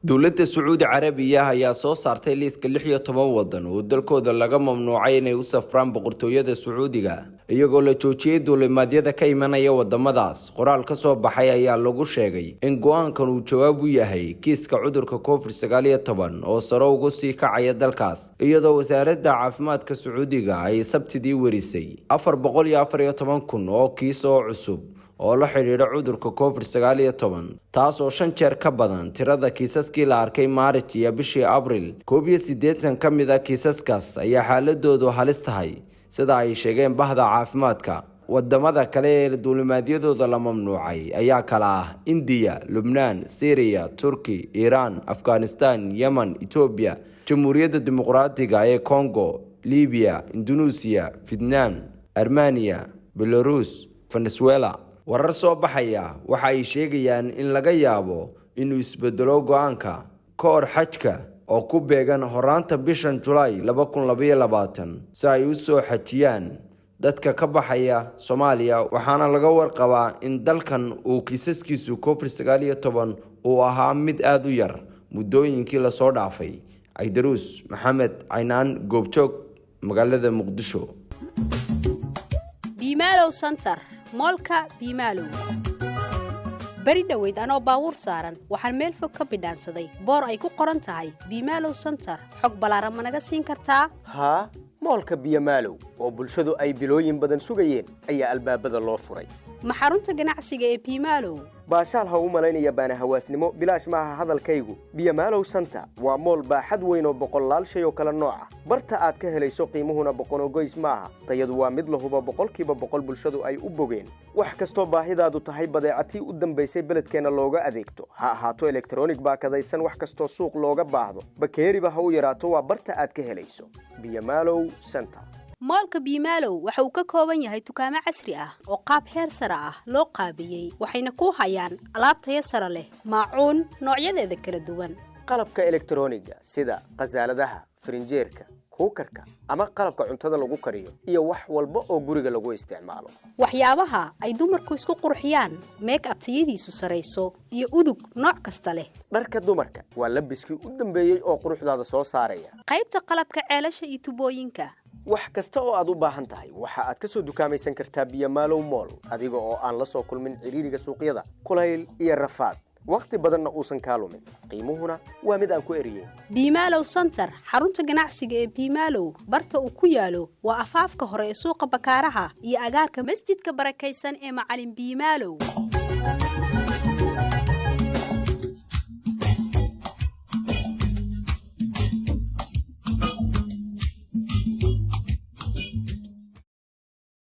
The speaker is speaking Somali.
dowladda Sacuudi Carabiya ayaa soo saartay liiska 16 wadan oo dalkooda laga mamnuucay inay u safraan boqortooyada Sacuudiga iyagoo la joojiyay duulimaadyada ka imanaya wadamadaas. Qoraal ka soo baxay ayaa lagu sheegay in go'aankan uu jawaab u yahay kiiska cudurka COVID-19 oo sare ugu sii kacaya dalkaas, iyadoo wasaaradda caafimaadka Sacuudiga ay Sabtidii warisay 414,000 oo kiis oo cusub oo la xiriira cudurka COVID-19 taas oo 5 jeer ka badan tirada kiisaskii la arkay Maarch iyo bishii Abriil. 81 ka mid ah kiisaskaas ayaa xaaladoodu halis tahay sida ay sheegeen bahda caafimaadka. wadamada kale ee duulimaadyadooda la mamnuucay ayaa kala ah India, Lebanon, Syria, Turkey, Iran, Afghanistan, Yemen, Ethiopia, Jamhuuriyadda Dimuqraadiga ee Congo, Libya, Indonesia, Vietnam, Armenia, Belarus, Venezuela. warar soo baxaya waxa ay sheegayaan in laga yaabo inuu isbedelo go'aanka ka hor xajka oo ku beegan horaanta bishan July 2022 si ay u soo xajiyaan dadka ka baxaya Soomaaliya. waxaana laga warqabaa in dalkan uu kiisaskiisu COVID-19 uu ahaa mid aad u yar muddooyinkii la soo dhaafay. Aydarus Maxamed Caynaan, Goobjoog, magaalada Muqdisho. Bimaalow Center moolka Bimaalow bari dhaweyd anoo baawur saaran waxaan meel fog ka bidhaansaday boor ay ku qoran tahay Bimaalow Center. xog balaaran ma naga siin kartaa? haa, moolka Bimaalow oo bulshadu ay bilooyin badan sugayeen ayaa albaabada loo furay. ma xarunta ganacsiga ee Bimaalow? baashaal ha u malaynaya baana hawaasnimo bilaash maaha hadalkaygu. Bimaalow Center waa mool baaxad weyn oo boqolaal shay oo kala nooc ah. barta aad ka helayso qiimuhuna boqono goys maaha, tayadu waa mid la hubo boqolkiiba boqol bulshadu ay u bogeen. wax kastoo baahidaadu tahay badeecatii u dambaysay beledkeena looga adeegto, ha ahaato electronic baakadaysan, wax kastoo suuq looga baahdo, bakeeriba ha u yaraato, waa barta aad ka helayso. Bimaalow Center. moolka Bimaalow waxa uu ka kooban yahay dukaamo casri ah oo qaab heer sare ah loo qaabiyey, waxayna ku hayaan alaab tayo sare leh, maacuun noocyadeeda kala duwan, qalabka electroniga sida qasaaladaha, frinjeerka, kuukarka ama qalabka cuntada lagu kariyo iyo wax walba oo guriga lagu isticmaalo. waxyaabaha ay dumarku isku qurxiyaan, make-up tayadiisu sareyso iyo udug nooc kasta leh. dharka dumarka waa labiskii u dambeeyay oo quruxdaada soo saaraya. qaybta qalabka ceelasha iyo tubooyinka, wax kasta oo aad u baahan tahay waxa aad ka soo dukaamaysan kartaa Bimaalow Mall adiga oo aan la soo kulmin ciriiriga suuqyada, kulayl iyo rafaad, waqti badanna uusan ka lumin. qiimuhuna waa mid aan ku eriyay. Bimaalow Center, xarunta ganacsiga ee Bimaalow, barta uu ku yaalo waa afaafka hore ee suuqa Bakaaraha iyo agaarka masjidka barakaysan ee Macalin Bimaalow.